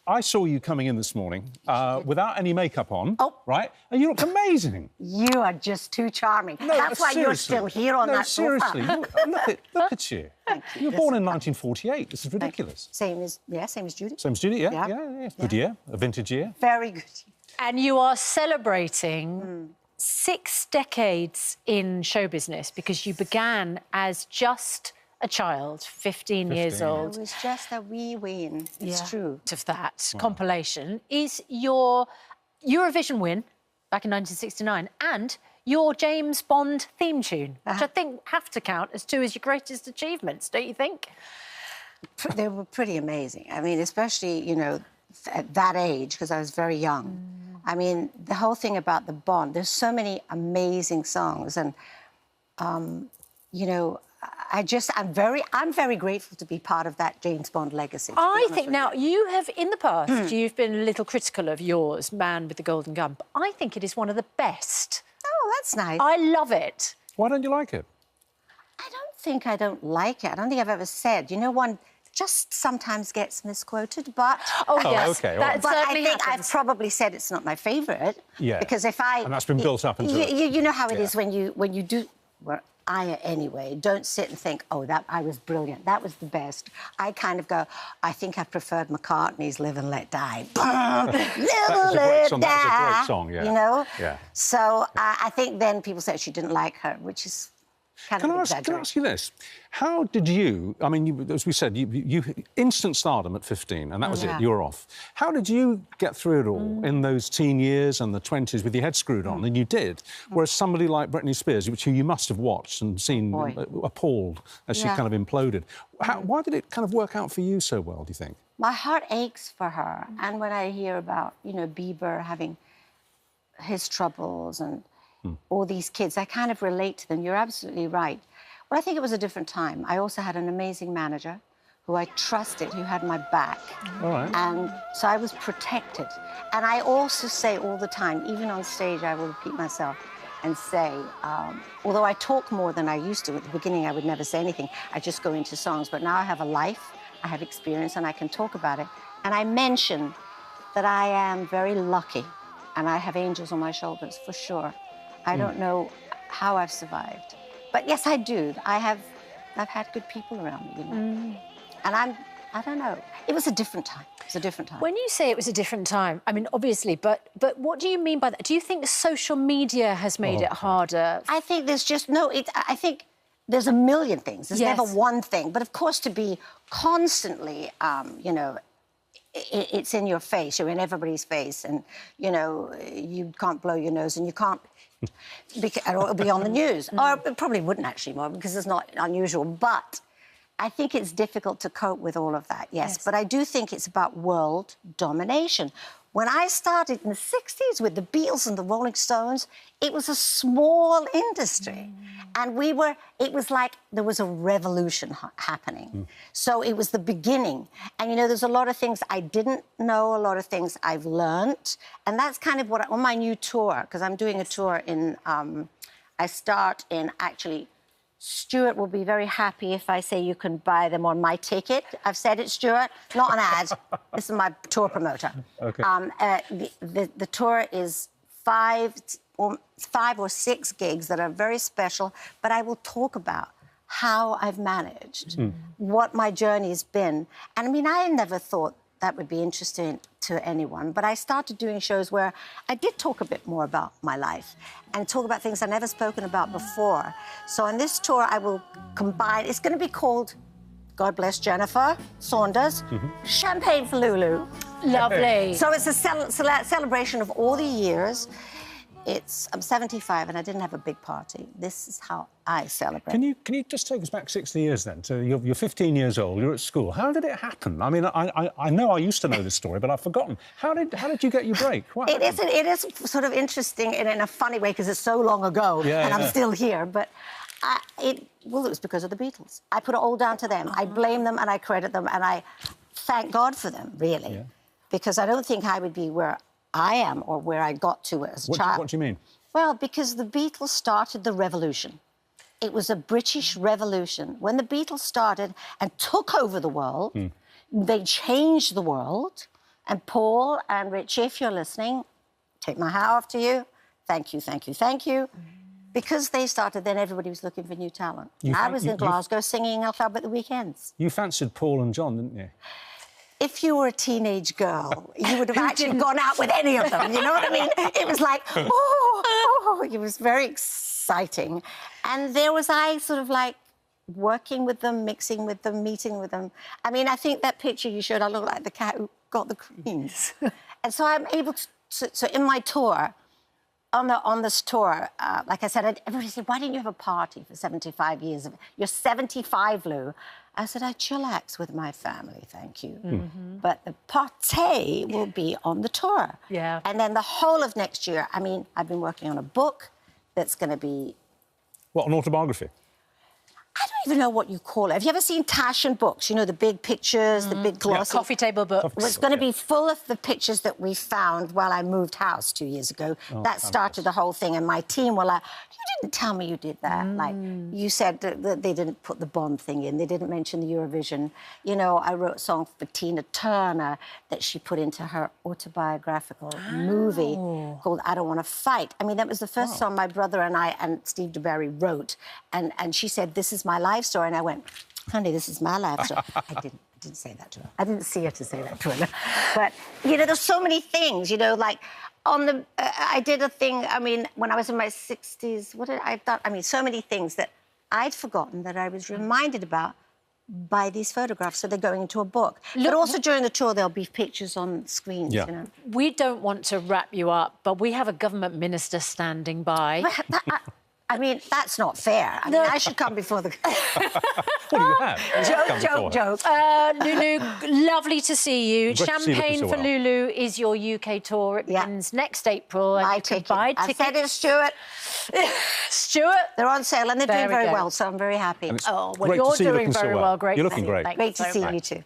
I saw you coming in this morning without any makeup on, right? And you look amazing. You are just too charming. No, that's why you're still here on that sofa. Seriously, look at you. Thank you. You were born in 1948. This is ridiculous. Same as Judy. Same as Judy, yeah. Good year, a vintage year. Very good. And you are celebrating 6 decades in show business because you began as just a child, 15 years old. It was just a wee win. It's true. Of that compilation is your Eurovision win back in 1969 and your James Bond theme tune, which I think have to count as 2 of your greatest achievements, don't you think? They were pretty amazing. I mean, especially, you know, at that age, because I was very young. I mean, the whole thing about the Bond, there's so many amazing songs and, you know, I'm very grateful to be part of that James Bond legacy. I think now, you have, in the past, you've been a little critical of yours, Man with the Golden Gun, but I think it is one of the best. Oh, that's nice. I love it. Why don't you like it? I don't think I don't like it. I don't think I've ever said, you know, one just sometimes gets misquoted, but... Oh, yes. OK. But I think I've probably said it's not my favourite. Yeah. Because if I... And that's been built up into... You know how it is when you do... Well, I, anyway, don't sit and think, oh, I was brilliant, that was the best. I kind of go, I think I preferred McCartney's Live and Let Die. Live and Let Die. That's a great song, yeah. You know? Yeah. So I think then people said she didn't like her, which is kind of exaggerated. Can I ask you this? How did you... I mean, as we said, you instant stardom at 15, and that was it, you were off. How did you get through it all in those teen years and the 20s with your head screwed on? And you did. Whereas somebody like Britney Spears, which you must have watched and seen appalled as she kind of imploded. Why did it kind of work out for you so well, do you think? My heart aches for her. And when I hear about, you know, Bieber having his troubles and all these kids, I kind of relate to them. You're absolutely right. Well, I think it was a different time. I also had an amazing manager who I trusted, who had my back. All right. And so I was protected. And I also say all the time, even on stage, I will repeat myself and say, although I talk more than I used to, at the beginning I would never say anything, I just go into songs, but now I have a life, I have experience, and I can talk about it. And I mention that I am very lucky, and I have angels on my shoulders, for sure. I don't know how I've survived. But yes, I do. I've had good people around me, you know. And I don't know. It was a different time. It was a different time. When you say it was a different time, I mean, obviously, but what do you mean by that? Do you think social media has made it harder? I think there's just I think there's a million things. There's never one thing. But of course, to be constantly, you know, it's in your face. You're in everybody's face, and you know you can't blow your nose, and you can't. Or it'll be on the news. Or it probably wouldn't actually more because it's not unusual. But I think it's difficult to cope with all of that, yes. But I do think it's about world domination. When I started in the 60s with the Beatles and the Rolling Stones, it was a small industry. And it was like there was a revolution happening. So it was the beginning. And, you know, there's a lot of things I didn't know, a lot of things I've learned. And that's kind of what, on my new tour, because I'm doing a tour in, I start in actually, Stuart will be very happy if I say you can buy them on my ticket. I've said it, Stuart, not an ad. This is my tour promoter. Okay. The tour is 5 or 6 gigs that are very special, but I will talk about how I've managed, what my journey has been. And I mean, I never thought that would be interesting to anyone, but I started doing shows where I did talk a bit more about my life and talk about things I've never spoken about before. So on this tour, I will combine, it's going to be called, God bless Jennifer Saunders, Champagne for Lulu. Lovely. So it's a celebration of all the years. I'm 75 and I didn't have a big party. This is how I celebrate. Can you just take us back 60 years then? So you're 15 years old, you're at school. How did it happen? I mean, I know I used to know this story, but I've forgotten. How did you get your break? It is sort of interesting in a funny way because it's so long ago and I'm still here. But it was because of the Beatles. I put it all down to them. I blame them and I credit them and I thank God for them, really. Because I don't think I would be where I am or where I got to as a child. What do you mean? Well, because the Beatles started the revolution. It was a British revolution. When the Beatles started and took over the world, they changed the world. And Paul and Richie, if you're listening, take my hat off to you. Thank you, thank you, thank you. Because they started, then everybody was looking for new talent. I was in Glasgow singing in a club at the weekends. You fancied Paul and John, didn't you? If you were a teenage girl, you would have actually gone out with any of them, you know what I mean? It was like, oh, it was very exciting. And there was I sort of like working with them, mixing with them, meeting with them. I mean, I think that picture you showed, I look like the cat who got the creams. And so I'm able to, so in my tour, on this tour, like I said, everybody said, why didn't you have a party for 75 years? You're 75, Lou. I said, I chillax with my family, thank you. But the party will be on the tour. Yeah. And then the whole of next year, I mean, I've been working on a book that's going to be... What, an autobiography? I don't even know what you call it. Have you ever seen Taschen books? You know, the big pictures, the big glossy... Coffee table book. It was going to be full of the pictures that we found while I moved house 2 years ago. That started the whole thing, and my team were like, you didn't tell me you did that. Like, you said that they didn't put the Bond thing in. They didn't mention the Eurovision. You know, I wrote a song for Tina Turner that she put into her autobiographical movie called I Don't Want to Fight. I mean, that was the first song my brother and I and Steve DeBerry wrote. And she said, this is my life story. And I went, honey, this is my life story. I didn't say that to her. I didn't see her to say that to her. But, you know, there's so many things, you know, like on the... I did a thing, I mean, when I was in my 60s, what did I done? I mean, so many things that I'd forgotten that I was reminded about by these photographs. So they're going into a book. But also during the tour, there'll be pictures on screens, you know. We don't want to wrap you up, but we have a government minister standing by. I mean, that's not fair. I mean, I should come before the... What do you have? Joke. Lulu, lovely to see you. Great to see you looking Champagne so for well. Lulu is your UK tour. It begins next April. And My you can ticket. buy I tickets. said it, Stuart. Stuart. They're on sale and they're There doing we very go. well, so I'm very happy. Oh, well, Great to you're see you doing looking so very well. well. Great. You're to looking see you. great. Thank Great to so see much. you too.